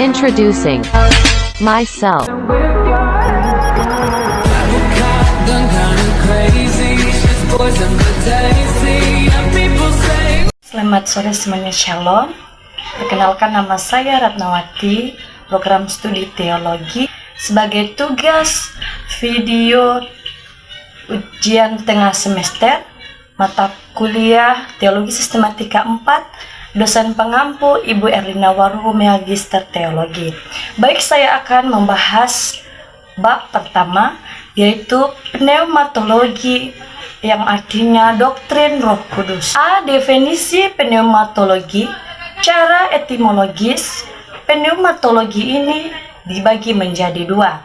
Introducing myself. Selamat sore semuanya, Shalom. Perkenalkan, nama saya Ratnawati, program studi teologi. Sebagai tugas video ujian tengah semester mata kuliah Teologi Sistematika 4, dosen pengampu Ibu Erlina Waru, Magister Teologi. Baik, saya akan membahas bab pertama, yaitu pneumatologi, yang artinya doktrin Roh Kudus. A. Definisi pneumatologi. Cara etimologis, pneumatologi ini dibagi menjadi dua.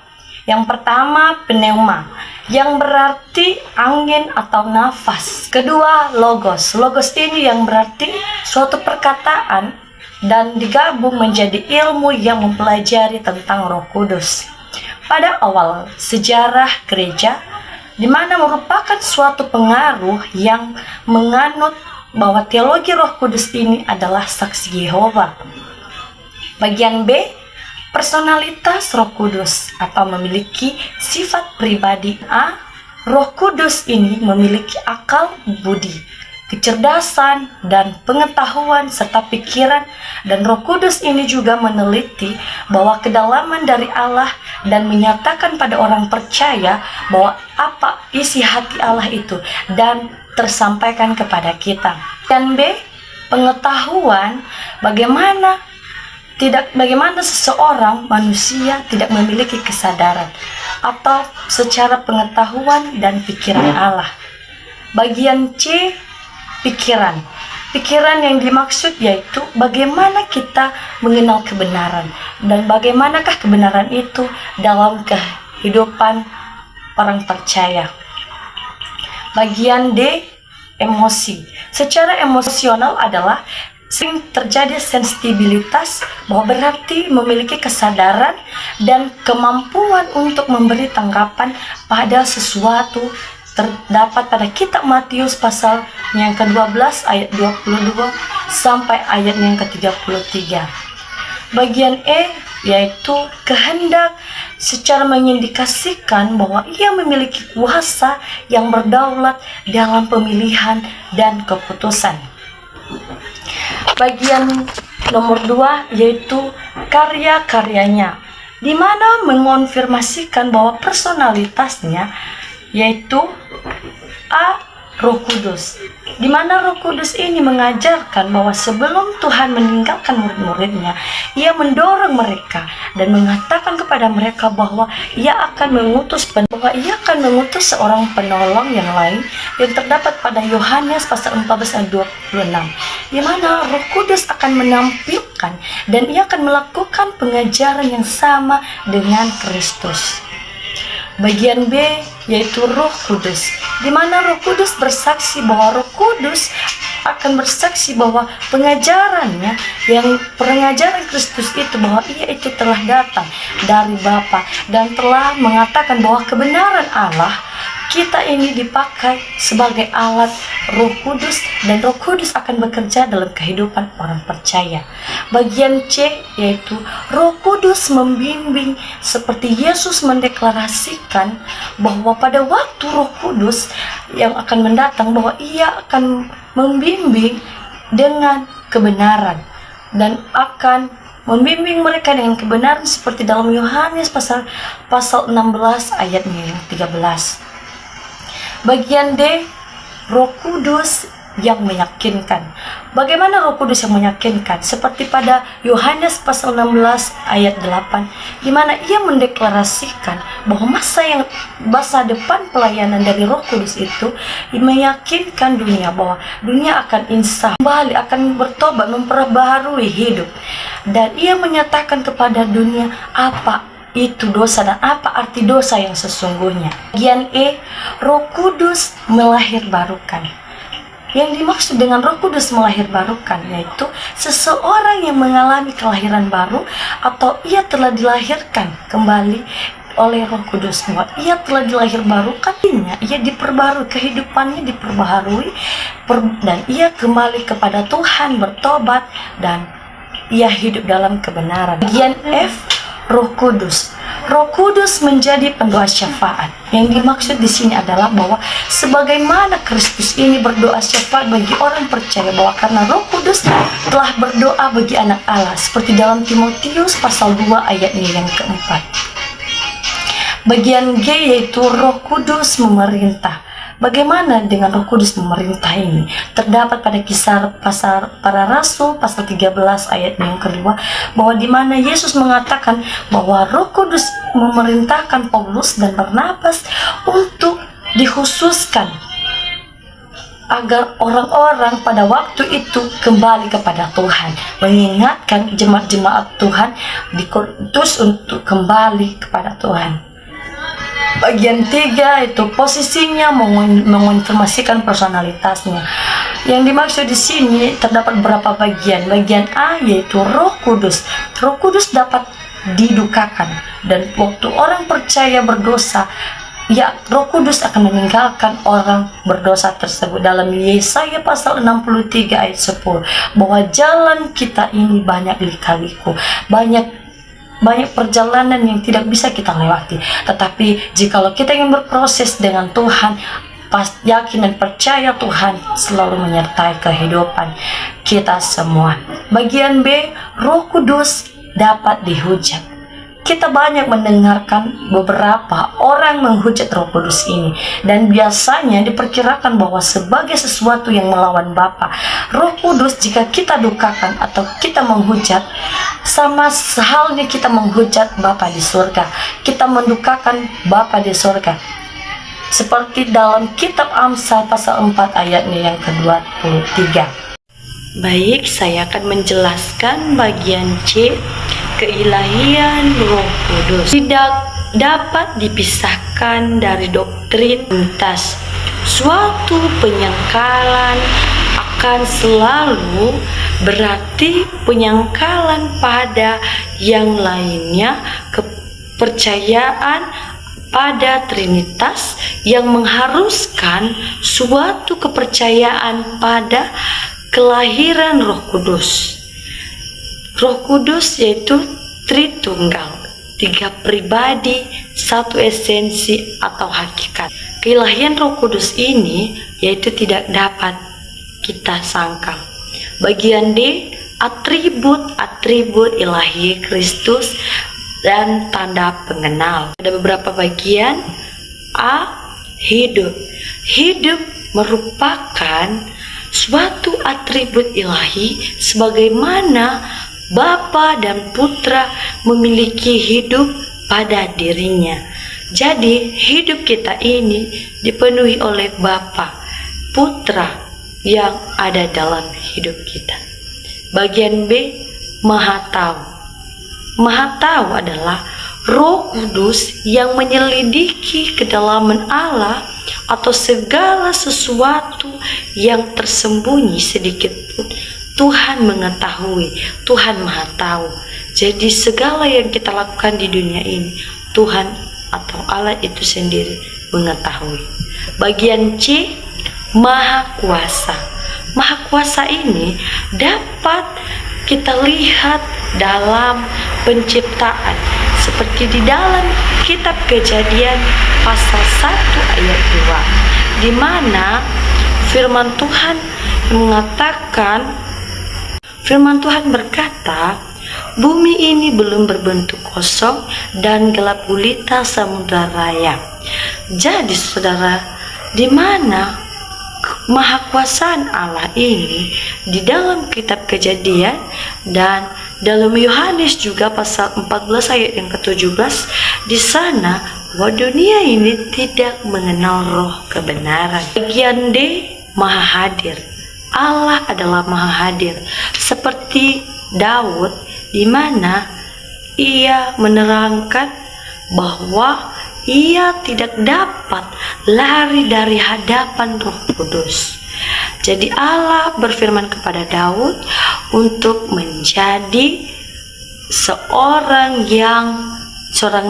Yang pertama, pneuma, yang berarti angin atau nafas. Kedua, logos. Logos ini yang berarti suatu perkataan dan digabung menjadi ilmu yang mempelajari tentang Roh Kudus. Pada awal sejarah gereja, di mana merupakan suatu pengaruh yang menganut bahwa teologi Roh Kudus ini adalah saksi Yehova. Bagian B, personalitas Roh Kudus atau memiliki sifat pribadi. A. Roh Kudus ini memiliki akal budi, kecerdasan, dan pengetahuan serta pikiran, dan Roh Kudus ini juga meneliti bahwa kedalaman dari Allah dan menyatakan pada orang percaya bahwa apa isi hati Allah itu dan tersampaikan kepada kita. Dan B. Pengetahuan, bagaimana seseorang manusia tidak memiliki kesadaran atau secara pengetahuan dan pikiran Allah. Bagian C, pikiran. Pikiran yang dimaksud yaitu bagaimana kita mengenal kebenaran dan bagaimanakah kebenaran itu dalam kehidupan orang percaya. Bagian D, emosi. Secara emosional adalah sering terjadi sensitivitas, bahwa berarti memiliki kesadaran dan kemampuan untuk memberi tanggapan pada sesuatu. Terdapat pada kitab Matius pasal yang ke-12 ayat 22 sampai ayat yang ke-33. Bagian E, yaitu kehendak, secara mengindikasikan bahwa ia memiliki kuasa yang berdaulat dalam pemilihan dan keputusan. Bagian nomor 2, yaitu karya-karyanya, di mana mengonfirmasikan bahwa personalitasnya, yaitu A. Roh Kudus, di mana Roh Kudus ini mengajarkan bahwa sebelum Tuhan meninggalkan murid-muridnya, ia mendorong mereka dan mengatakan kepada mereka bahwa ia akan mengutus seorang penolong yang lain, yang terdapat pada Yohanes pasal 14 ayat 26, di mana Roh Kudus akan menampilkan dan ia akan melakukan pengajaran yang sama dengan Kristus. Bagian B, yaitu Roh Kudus, di mana Roh Kudus bersaksi bahwa Roh Kudus akan bersaksi bahwa pengajarannya, yang pengajaran Kristus itu, bahwa ia itu telah datang dari Bapa dan telah mengatakan bahwa kebenaran Allah kita ini dipakai sebagai alat Roh Kudus, dan Roh Kudus akan bekerja dalam kehidupan orang percaya. Bagian C, yaitu Roh Kudus membimbing, seperti Yesus mendeklarasikan bahwa pada waktu Roh Kudus yang akan mendatang, bahwa ia akan membimbing dengan kebenaran dan akan membimbing mereka dengan kebenaran, seperti dalam Yohanes pasal 16 ayatnya yang 13. Bagian D, Roh Kudus yang meyakinkan. Bagaimana Roh Kudus yang meyakinkan? Seperti pada Yohanes pasal 16 ayat 8, di mana ia mendeklarasikan bahwa masa depan pelayanan dari Roh Kudus itu meyakinkan dunia bahwa dunia akan insaf, kembali akan bertobat, memperbaharui hidup. Dan ia menyatakan kepada dunia apa itu dosa dan apa arti dosa yang sesungguhnya. Bagian E, Roh Kudus melahirbarukan. Yang dimaksud dengan Roh Kudus melahirbarukan yaitu seseorang yang mengalami kelahiran baru atau ia telah dilahirkan kembali oleh Roh Kudus. Ia telah dilahirbarukan, ia diperbarui, kehidupannya diperbaharui, dan ia kembali kepada Tuhan, bertobat dan ia hidup dalam kebenaran. Bagian F, Roh Kudus. Roh Kudus menjadi pendoa syafaat. Yang dimaksud di sini adalah bahwa sebagaimana Kristus ini berdoa syafaat bagi orang percaya, bahwa karena Roh Kudus telah berdoa bagi anak Allah, seperti dalam Timotius pasal 2 ayatnya yang keempat. Bagian G yaitu Roh Kudus memerintah. Bagaimana dengan Roh Kudus memerintah ini? Terdapat pada Kisah Para Rasul pasal 13 ayat yang kedua, bahwa di mana Yesus mengatakan bahwa Roh Kudus memerintahkan Paulus dan Barnabas untuk dikhususkan agar orang-orang pada waktu itu kembali kepada Tuhan, mengingatkan jemaat-jemaat Tuhan di Korintus untuk kembali kepada Tuhan. Bagian 3 itu posisinya mengonfirmasikan personalitasnya. Yang dimaksud di sini terdapat beberapa bagian. Bagian A yaitu Roh Kudus. Roh Kudus dapat didukakan, dan waktu orang percaya berdosa, ya, Roh Kudus akan meninggalkan orang berdosa tersebut. Dalam Yesaya pasal 63 ayat 10, bahwa jalan kita ini banyak lika-liku, banyak perjalanan yang tidak bisa kita lewati. Tetapi jikalau kita ingin berproses dengan Tuhan, yakin dan percaya Tuhan selalu menyertai kehidupan kita semua. Bagian B, Roh Kudus dapat dihujat. Kita banyak mendengarkan beberapa orang menghujat Roh Kudus ini, dan biasanya diperkirakan bahwa sebagai sesuatu yang melawan Bapa. Roh Kudus jika kita dukakan atau kita menghujat, sama halnya kita menghujat Bapa di surga. Kita mendukakan Bapa di surga. Seperti dalam kitab Amsal pasal 4 ayatnya yang ke-23. Baik, saya akan menjelaskan bagian C, keilahian Roh Kudus. Tidak dapat dipisahkan dari doktrin lintas. Suatu penyangkalan akan selalu berarti penyangkalan pada yang lainnya, kepercayaan pada Trinitas yang mengharuskan suatu kepercayaan pada kelahiran Roh Kudus. Roh Kudus yaitu Tritunggal, 3 pribadi, 1 esensi atau hakikat. Keilahian Roh Kudus ini yaitu tidak dapat kita sangkal. Bagian D, atribut ilahi Kristus dan tanda pengenal. Ada beberapa bagian. A, hidup. Hidup merupakan suatu atribut ilahi, sebagaimana Bapa dan Putra memiliki hidup pada dirinya. Jadi hidup kita ini dipenuhi oleh Bapa, Putra yang ada dalam hidup kita. Bagian B, Maha Tahu. Maha Tahu adalah Roh Kudus yang menyelidiki kedalaman Allah atau segala sesuatu yang tersembunyi sedikit pun. Tuhan mengetahui, Tuhan Maha Tahu. Jadi segala yang kita lakukan di dunia ini, Tuhan atau Allah itu sendiri mengetahui. Bagian C, Maha Kuasa. Maha Kuasa ini dapat kita lihat dalam penciptaan, seperti di dalam kitab Kejadian pasal 1 ayat 2, di mana firman Tuhan mengatakan, firman Tuhan berkata, bumi ini belum berbentuk kosong dan gelap gulita samudra raya. Jadi saudara, di mana kemahakuasaan Allah ini di dalam kitab Kejadian dan dalam Yohanes juga pasal 14 ayat yang ke-17, di sana bahwa dunia ini tidak mengenal roh kebenaran. Bagian D, Maha Hadir. Allah adalah Maha Hadir, seperti Daud, di mana ia menerangkan bahwa ia tidak dapat lari dari hadapan Roh Kudus. Jadi Allah berfirman kepada Daud untuk menjadi seorang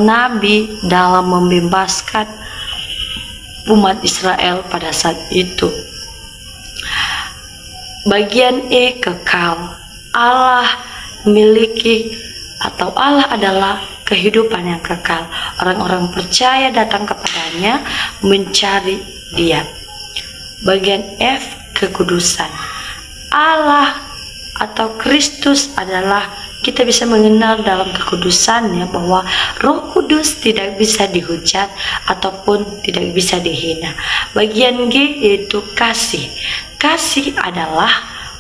nabi dalam membebaskan umat Israel pada saat itu. Bagian E, kekal. Allah memiliki atau Allah adalah kehidupan yang kekal. Orang-orang percaya datang kepadanya mencari Dia. Bagian F, kekudusan. Allah atau Kristus adalah, kita bisa mengenal dalam kekudusannya bahwa Roh Kudus tidak bisa dihujat ataupun tidak bisa dihina. Bagian G yaitu kasih. Kasih adalah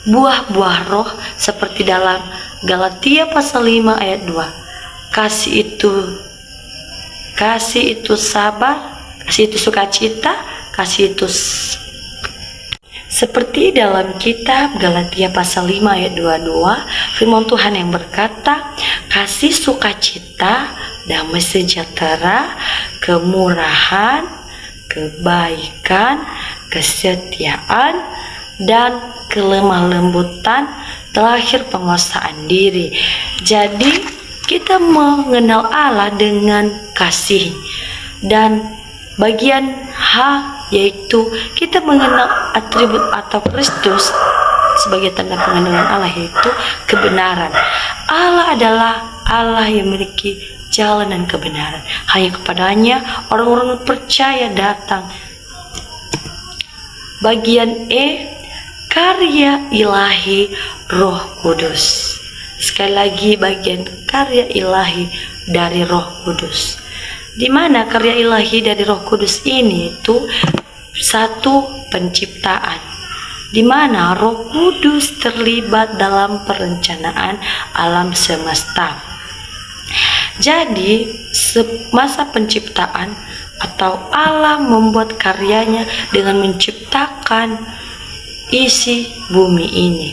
buah-buah roh seperti dalam Galatia pasal 5 ayat 2. Kasih itu sabar, kasih itu sukacita, kasih itu seperti dalam kitab Galatia pasal 5 ayat 22, firman Tuhan yang berkata, kasih sukacita, damai sejahtera, kemurahan, kebaikan, kesetiaan, dan kelemah lembutan, terakhir penguasaan diri. Jadi kita mengenal Allah dengan kasih. Dan bagian H yaitu kita mengenal atribut atau Kristus sebagai tanda pengenalan Allah, yaitu kebenaran. Allah adalah Allah yang memiliki jalan dan kebenaran. Hanya kepadanya orang-orang percaya datang. Bagian E, karya ilahi Roh Kudus. Sekali lagi, bagian karya ilahi dari Roh Kudus. Di mana karya ilahi dari Roh Kudus ini itu satu, penciptaan, di mana Roh Kudus terlibat dalam perencanaan alam semesta. Jadi semasa penciptaan atau Allah membuat karyanya dengan menciptakan isi bumi ini.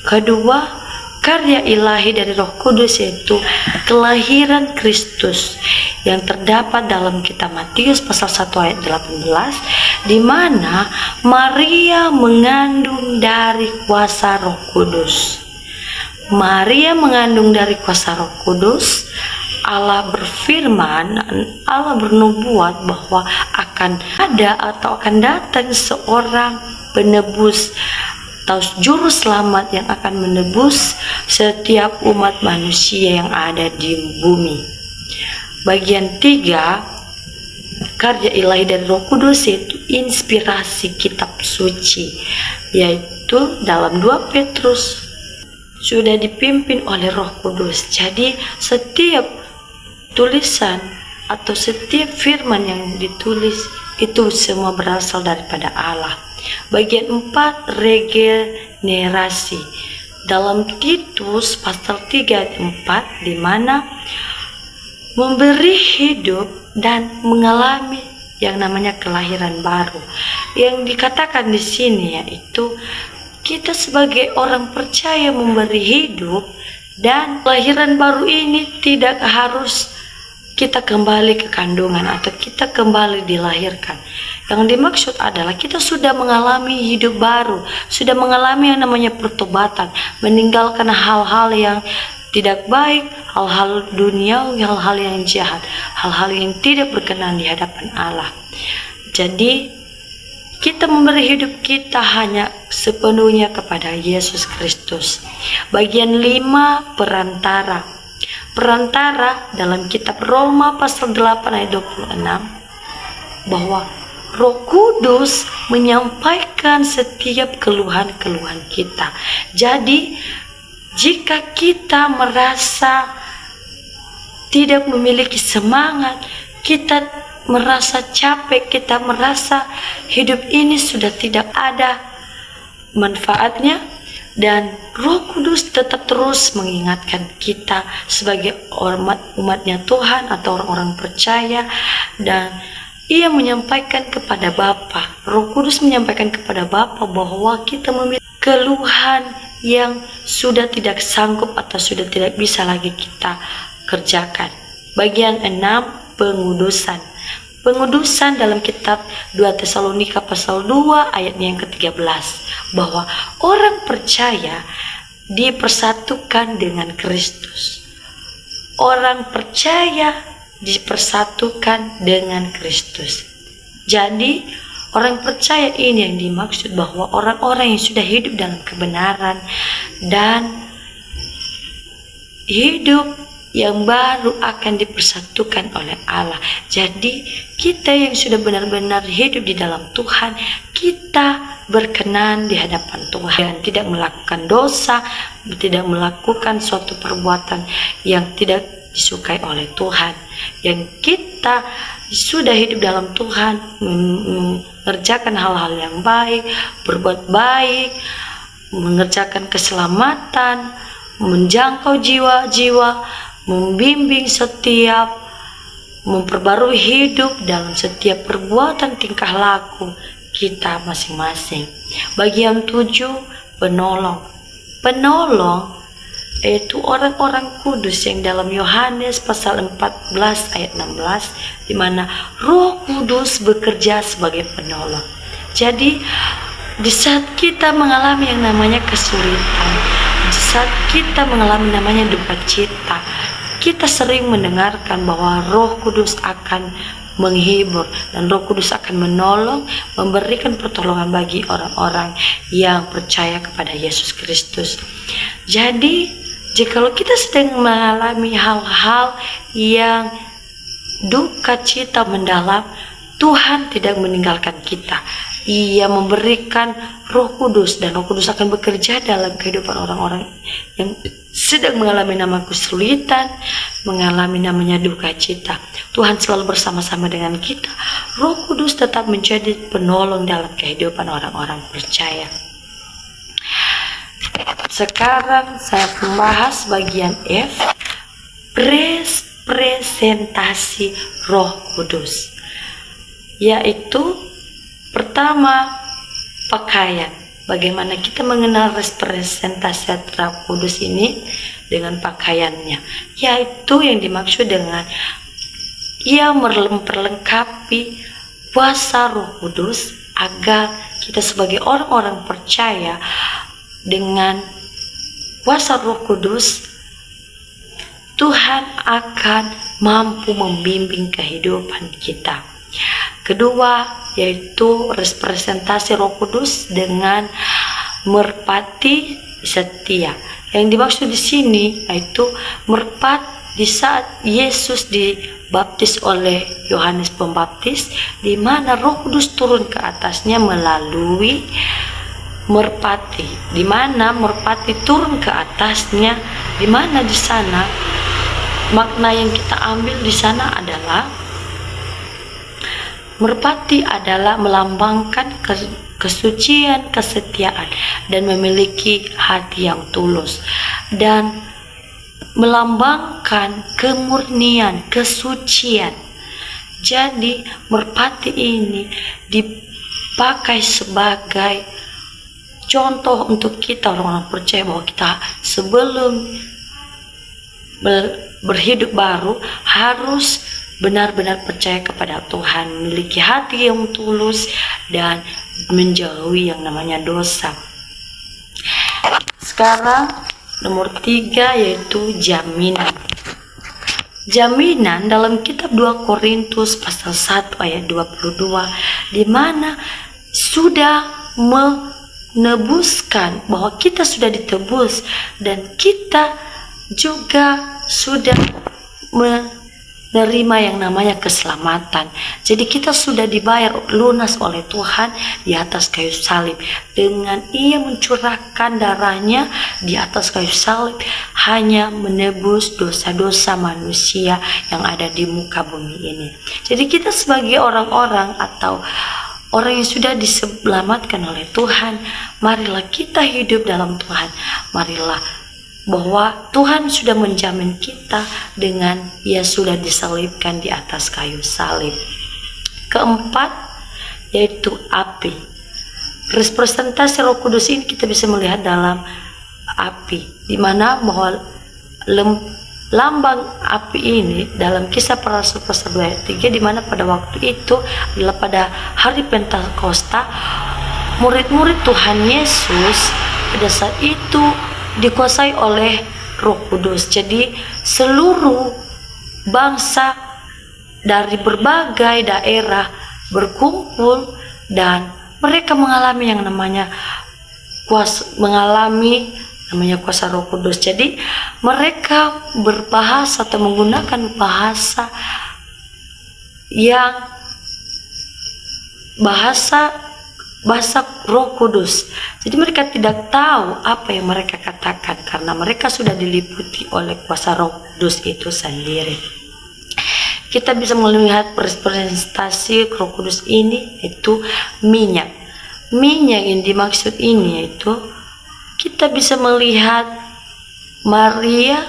Kedua, karya ilahi dari Roh Kudus yaitu kelahiran Kristus yang terdapat dalam kitab Matius pasal 1 ayat 18, di mana Maria mengandung dari kuasa Roh Kudus. Maria mengandung dari kuasa Roh Kudus. Allah berfirman, Allah bernubuat bahwa akan ada atau akan datang seorang penebus atau juru selamat yang akan menebus setiap umat manusia yang ada di bumi. Bagian 3, karya ilahi dari Roh Kudus yaitu inspirasi kitab suci, yaitu dalam 2 Petrus sudah dipimpin oleh Roh Kudus. Jadi setiap tulisan atau setiap firman yang ditulis itu semua berasal daripada Allah. Bagian 4, regenerasi. Dalam Titus pasal 3 ayat 4, di mana memberi hidup dan mengalami yang namanya kelahiran baru. Yang dikatakan di sini yaitu kita sebagai orang percaya memberi hidup, dan kelahiran baru ini tidak harus kita kembali ke kandungan atau kita kembali dilahirkan. Yang dimaksud adalah kita sudah mengalami hidup baru, sudah mengalami yang namanya pertobatan, meninggalkan hal-hal yang tidak baik, hal-hal duniawi, hal-hal yang jahat, hal-hal yang tidak berkenan di hadapan Allah. Jadi kita memberi hidup kita hanya sepenuhnya kepada Yesus Kristus. Bagian 5, perantara. Perantara dalam kitab Roma pasal 8 ayat 26, bahwa Roh Kudus menyampaikan setiap keluhan-keluhan kita. Jadi jika kita merasa tidak memiliki semangat, kita merasa capek, kita merasa hidup ini sudah tidak ada manfaatnya, dan Roh Kudus tetap terus mengingatkan kita sebagai umatnya Tuhan atau orang-orang percaya, dan Ia menyampaikan kepada Bapa. Roh Kudus menyampaikan kepada Bapa bahwa kita memiliki keluhan yang sudah tidak sanggup atau sudah tidak bisa lagi kita kerjakan. Bagian 6, pengudusan. Pengudusan dalam kitab 2 Tesalonika pasal 2 ayatnya yang ke-13, bahwa orang percaya dipersatukan dengan Kristus. Orang percaya dipersatukan dengan Kristus. Jadi orang percaya ini yang dimaksud, bahwa orang-orang yang sudah hidup dalam kebenaran dan hidup yang baru akan dipersatukan oleh Allah. Jadi kita yang sudah benar-benar hidup di dalam Tuhan, kita berkenan di hadapan Tuhan, tidak melakukan dosa, tidak melakukan suatu perbuatan yang tidak disukai oleh Tuhan. Yang kita sudah hidup dalam Tuhan, mengerjakan hal-hal yang baik, berbuat baik, mengerjakan keselamatan, menjangkau jiwa-jiwa, membimbing setiap, memperbarui hidup dalam setiap perbuatan tingkah laku kita masing-masing. Bagian 7, penolong. Penolong yaitu orang-orang kudus yang dalam Yohanes pasal 14 ayat 16, di mana Roh Kudus bekerja sebagai penolong. Jadi di saat kita mengalami yang namanya kesulitan, di saat kita mengalami namanya duka cita, kita sering mendengarkan bahwa Roh Kudus akan menghibur dan Roh Kudus akan menolong, memberikan pertolongan bagi orang-orang yang percaya kepada Yesus Kristus. Jadi, jikalau kita sedang mengalami hal-hal yang duka cita mendalam, Tuhan tidak meninggalkan kita. Ia memberikan Roh Kudus, dan Roh Kudus akan bekerja dalam kehidupan orang-orang yang sedang mengalami nama kesulitan, mengalami namanya duka cita. Tuhan selalu bersama-sama dengan kita. Roh Kudus tetap menjadi penolong dalam kehidupan orang-orang percaya. Sekarang saya membahas bagian F, presentasi Roh Kudus, yaitu pertama, pakaian. Bagaimana kita mengenal representasi Roh Kudus ini dengan pakaiannya, yaitu yang dimaksud dengan ia memperlengkapi kuasa Roh Kudus agar kita sebagai orang-orang percaya dengan kuasa Roh Kudus, Tuhan akan mampu membimbing kehidupan kita. Kedua, yaitu representasi Roh Kudus dengan merpati setia. Yang dimaksud di sini yaitu merpati di saat Yesus dibaptis oleh Yohanes Pembaptis, di mana Roh Kudus turun ke atasnya melalui merpati, di mana merpati turun ke atasnya, di mana di sana makna yang kita ambil di sana adalah merpati adalah melambangkan kesucian, kesetiaan, dan memiliki hati yang tulus, dan melambangkan kemurnian, kesucian. Jadi merpati ini dipakai sebagai contoh untuk kita orang-orang percaya bahwa kita sebelum berhidup baru harus benar-benar percaya kepada Tuhan, memiliki hati yang tulus, dan menjauhi yang namanya dosa. Sekarang nomor 3 yaitu jaminan. Jaminan dalam kitab 2 Korintus pasal 1 ayat 22, di mana sudah menebuskan bahwa kita sudah ditebus dan kita juga sudah menerima yang namanya keselamatan. Jadi kita sudah dibayar lunas oleh Tuhan di atas kayu salib, dengan Ia mencurahkan darahnya di atas kayu salib, hanya menebus dosa-dosa manusia yang ada di muka bumi ini. Jadi kita sebagai orang-orang atau orang yang sudah diselamatkan oleh Tuhan, marilah kita hidup dalam Tuhan. Marilah bahwa Tuhan sudah menjamin kita dengan Ia sudah disalibkan di atas kayu salib. Keempat, yaitu api. Representasi Roh Kudus ini kita bisa melihat dalam api, di mana bahwa lambang api ini dalam Kisah Para Rasul pasal 2 ayat 3, di mana pada waktu itu adalah pada hari Pentakosta, murid-murid Tuhan Yesus pada saat itu dikuasai oleh Roh Kudus. Jadi seluruh bangsa dari berbagai daerah berkumpul, dan mereka mengalami yang namanya mengalami namanya kuasa Roh Kudus. Jadi mereka berbahasa atau menggunakan bahasa yang bahasa Roh Kudus. Jadi mereka tidak tahu apa yang mereka katakan karena mereka sudah diliputi oleh kuasa Roh Kudus itu sendiri. Kita bisa melihat representasi Roh Kudus ini itu minyak. Minyak yang dimaksud ini yaitu kita bisa melihat Maria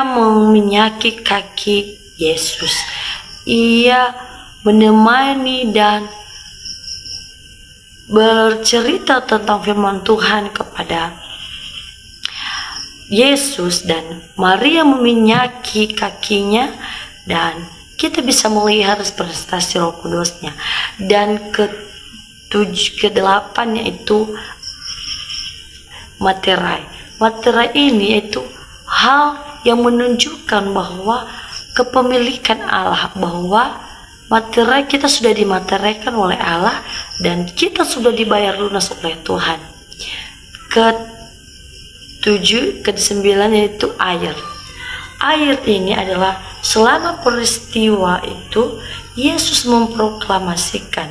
meminyaki kaki Yesus. Ia menemani dan bercerita tentang firman Tuhan kepada Yesus, dan Maria meminyaki kakinya, dan kita bisa melihat representasi Roh Kudusnya. Dan ke-8 yaitu materai. Materai ini yaitu hal yang menunjukkan bahwa kepemilikan Allah, bahwa materai kita sudah dimateraikan oleh Allah dan kita sudah dibayar lunas oleh Tuhan. Ke-9 yaitu air. Air ini adalah selama peristiwa itu Yesus memproklamasikan.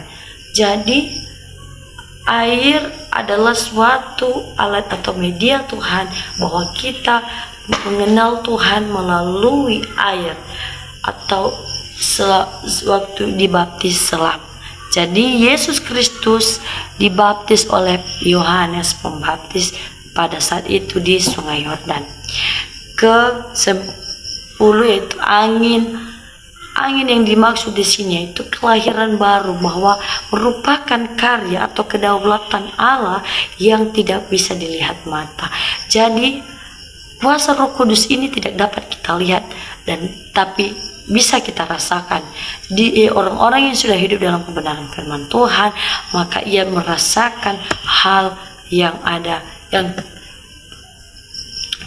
Jadi air adalah suatu alat atau media Tuhan bahwa kita mengenal Tuhan melalui air atau waktu dibaptis selam. Jadi Yesus Kristus dibaptis oleh Yohanes Pembaptis pada saat itu di Sungai Yordan. Ke-10 yaitu angin. Angin yang dimaksud di sini yaitu kelahiran baru, bahwa merupakan karya atau kedaulatan Allah yang tidak bisa dilihat mata. Jadi kuasa Roh Kudus ini tidak dapat kita lihat tapi bisa kita rasakan. Di orang-orang yang sudah hidup dalam kebenaran firman Tuhan, maka ia merasakan hal yang ada yang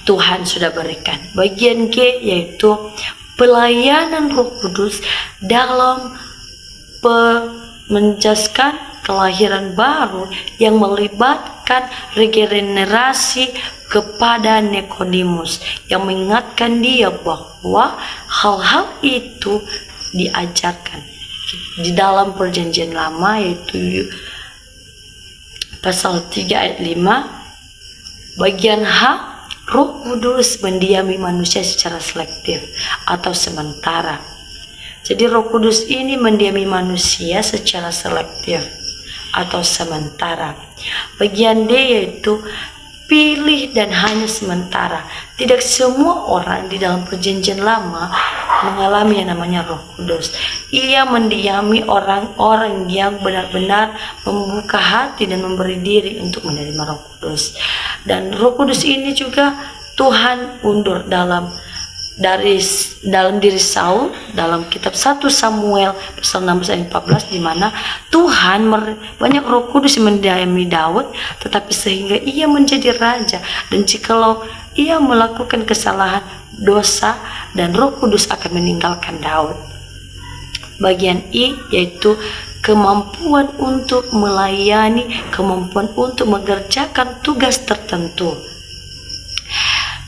Tuhan sudah berikan. Bagian G yaitu pelayanan Roh Kudus dalam menjelaskan kelahiran baru yang melibatkan regenerasi kepada Nikodemus, yang mengingatkan dia bahwa hal-hal itu diajarkan di dalam Perjanjian Lama, yaitu pasal 3 ayat 5. Bagian H, Roh Kudus mendiami manusia secara selektif atau sementara. Jadi Roh Kudus ini mendiami manusia secara selektif atau sementara. Bagian D yaitu pilih dan hanya sementara. Tidak semua orang di dalam Perjanjian Lama mengalami yang namanya Roh Kudus. Ia mendiami orang-orang yang benar-benar membuka hati dan memberi diri untuk menerima Roh Kudus. Dan Roh Kudus ini juga Tuhan undur dalam diri Saul dalam kitab 1 Samuel pasal 16 ayat 14, di mana Tuhan banyak Roh Kudus yang mendiami Daud, tetapi sehingga ia menjadi raja, dan jikalau ia melakukan kesalahan, dosa, dan Roh Kudus akan meninggalkan Daud. Bagian I yaitu kemampuan untuk melayani, kemampuan untuk mengerjakan tugas tertentu.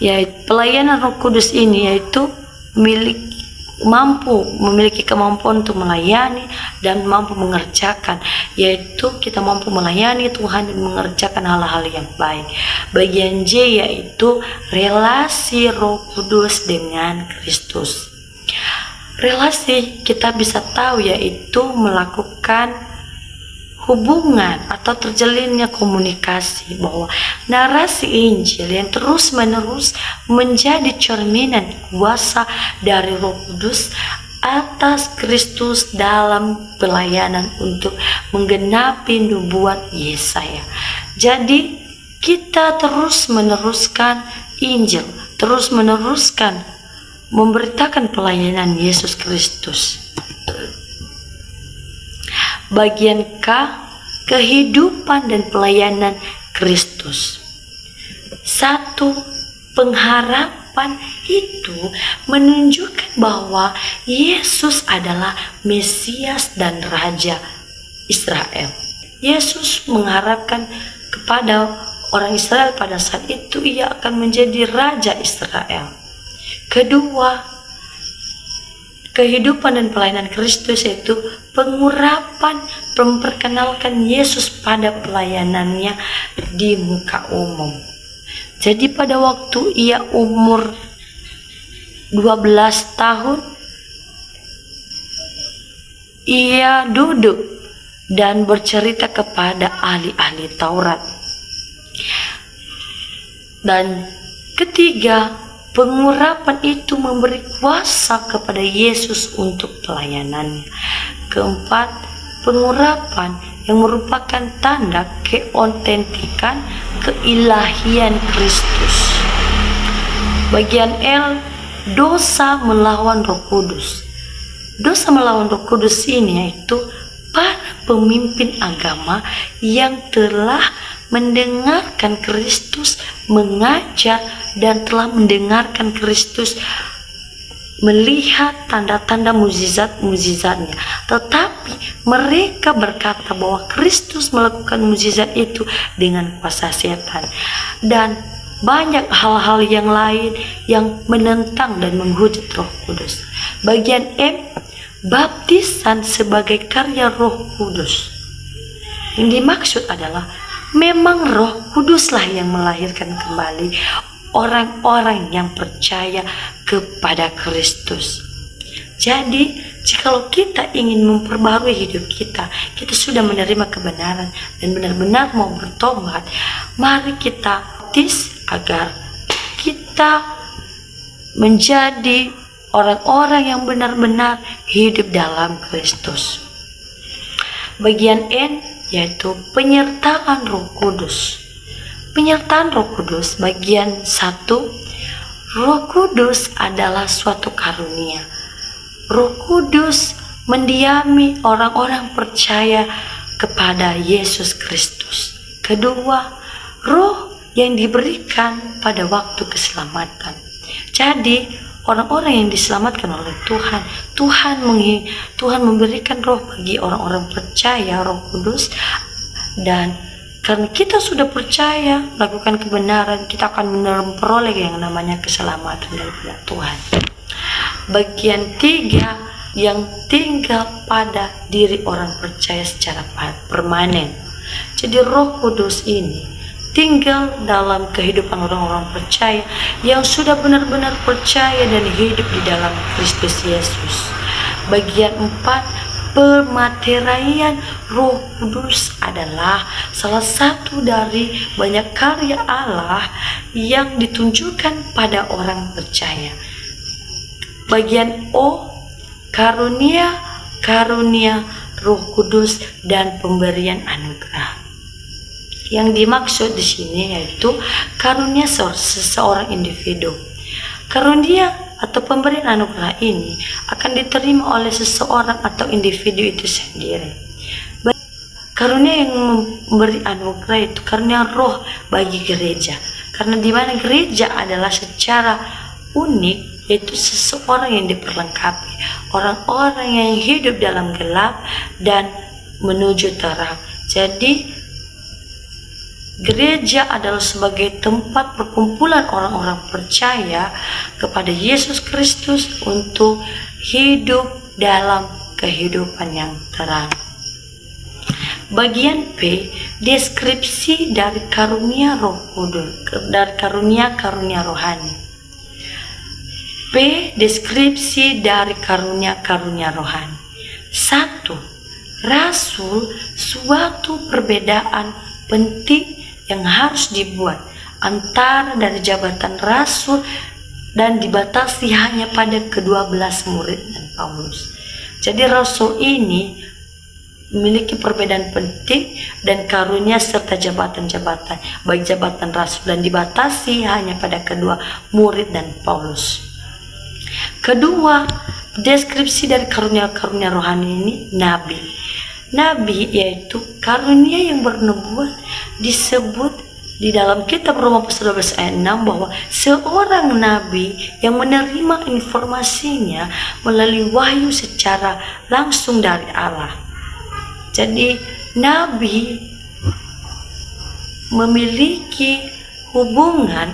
Yaitu pelayanan Roh Kudus ini yaitu memiliki kemampuan untuk melayani dan mampu mengerjakan, yaitu kita mampu melayani Tuhan dan mengerjakan hal-hal yang baik. Bagian J yaitu relasi Roh Kudus dengan Kristus. Relasi kita bisa tahu yaitu melakukan hubungan atau terjalinnya komunikasi, bahwa narasi Injil yang terus-menerus menjadi cerminan kuasa dari Roh Kudus atas Kristus dalam pelayanan untuk menggenapi nubuat Yesaya. Jadi kita terus meneruskan Injil, terus meneruskan memberitakan pelayanan Yesus Kristus. Bagian K, kehidupan dan pelayanan Kristus. 1. Pengharapan itu menunjukkan bahwa Yesus adalah Mesias dan Raja Israel. Yesus mengharapkan kepada orang Israel pada saat itu, ia akan menjadi raja Israel. Kedua, kehidupan dan pelayanan Kristus yaitu pengurapan, memperkenalkan Yesus pada pelayanannya di muka umum. Jadi pada waktu ia umur 12 tahun, ia duduk dan bercerita kepada ahli-ahli Taurat. Dan ketiga, pengurapan itu memberi kuasa kepada Yesus untuk pelayanannya. Keempat, pengurapan yang merupakan tanda keautentikan keilahian Kristus. Bagian L, dosa melawan Roh Kudus. Dosa melawan Roh Kudus ini yaitu para pemimpin agama yang telah mendengarkan Kristus mengajar dan telah mendengarkan Kristus melihat tanda-tanda mukjizat-mukjizatnya, tetapi mereka berkata bahwa Kristus melakukan mukjizat itu dengan kuasa setan dan banyak hal-hal yang lain yang menentang dan menghujat Roh Kudus. Bagian M, baptisan sebagai karya Roh Kudus. Yang dimaksud adalah memang Roh Kuduslah yang melahirkan kembali orang-orang yang percaya kepada Kristus. Jadi, jikalau kita ingin memperbarui hidup kita, kita sudah menerima kebenaran dan benar-benar mau bertobat, mari kita baptis agar kita menjadi orang-orang yang benar-benar hidup dalam Kristus. Bagian N yaitu penyertaan Roh Kudus. Penyertaan Roh Kudus bagian 1. Roh Kudus adalah suatu karunia. Roh Kudus mendiami orang-orang percaya kepada Yesus Kristus. Kedua, roh yang diberikan pada waktu keselamatan. Jadi orang-orang yang diselamatkan oleh Tuhan, Tuhan memberikan roh bagi orang-orang percaya, Roh Kudus. Dan karena kita sudah percaya melakukan kebenaran, kita akan memperoleh yang namanya keselamatan daripada Tuhan. Bagian 3, yang tinggal pada diri orang percaya secara permanen. Jadi Roh Kudus ini tinggal dalam kehidupan orang-orang percaya yang sudah benar-benar percaya dan hidup di dalam Kristus Yesus. Bagian 4, pemateraian Roh Kudus adalah salah satu dari banyak karya Allah yang ditunjukkan pada orang percaya. Bagian O, karunia Roh Kudus dan pemberian anugerah. Yang dimaksud di sini yaitu karunia seseorang individu. Karunia atau pemberian anugerah ini akan diterima oleh seseorang atau individu itu sendiri. Karunia yang memberi anugerah itu karunia roh bagi gereja. Karena di mana gereja adalah secara unik, yaitu seseorang yang diperlengkapi, orang-orang yang hidup dalam gelap dan menuju terang. Jadi gereja adalah sebagai tempat perkumpulan orang-orang percaya kepada Yesus Kristus untuk hidup dalam kehidupan yang terang. Bagian P, deskripsi dari karunia Roh Kudus, dari karunia-karunia rohani. P, deskripsi dari karunia-karunia rohani. 1. Rasul, suatu perbedaan penting yang harus dibuat antara dari jabatan rasul dan dibatasi hanya pada ke-12 murid dan Paulus. Jadi rasul ini memiliki perbedaan penting dan karunia serta jabatan-jabatan, baik jabatan rasul, dan dibatasi hanya pada kedua murid dan Paulus. Kedua, deskripsi dari karunia-karunia rohani ini, nabi. Nabi yaitu karunia yang bernubuat, disebut di dalam kitab Roma pasal 12 ayat 6 bahwa seorang nabi yang menerima informasinya melalui wahyu secara langsung dari Allah. Jadi nabi memiliki hubungan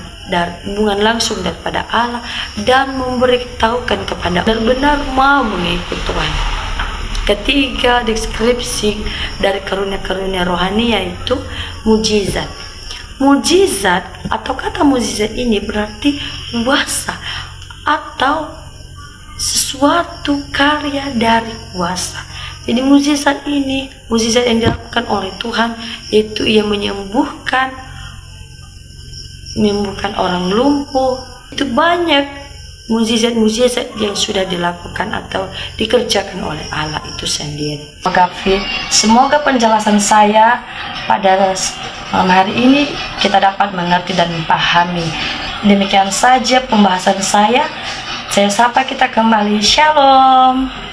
langsung daripada Allah dan memberitahukan kepada benar-benar mau mengikut Tuhan. Ketiga deskripsi dari karunia-karunia rohani yaitu mujizat. Mujizat atau kata mujizat ini berarti kuasa atau sesuatu karya dari kuasa. Jadi mujizat ini, mujizat yang dilakukan oleh Tuhan, yaitu Ia menyembuhkan orang lumpuh. Itu banyak mujizat-mujizat yang sudah dilakukan atau dikerjakan oleh Allah itu sendiri. Semoga penjelasan saya pada malam hari ini kita dapat mengerti dan memahami. Demikian saja pembahasan saya. Saya sapa kita kembali. Shalom.